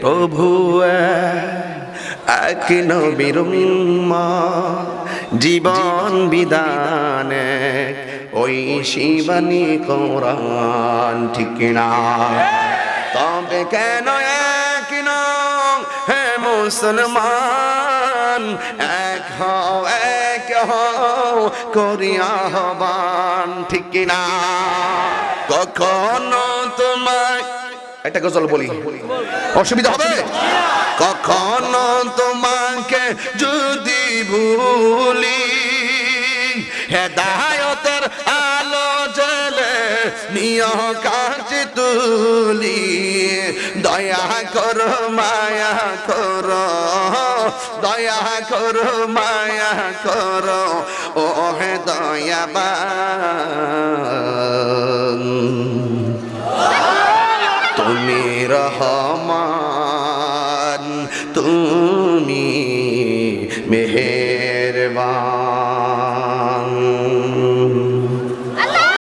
প্রভু এক নবীর উম্মত জীবন বিধানে ওই শিবানী কোরআন ঠিক না তবে কেন এক নও হে মুসলমান এক হও করিয়া আহ্বান ঠিক না কখনো তোমায় একটা গজল বলি অসুবিধা হবে কখনো তোমাকে যদি ভুলি হেদায়েতের আলো জ্বলে নিয় কাছে তুলি দয়া করো মায়া করো দয়া করো মায়া করো ও হে দয়াবান তুমি রহমান তুমি মেহেরবান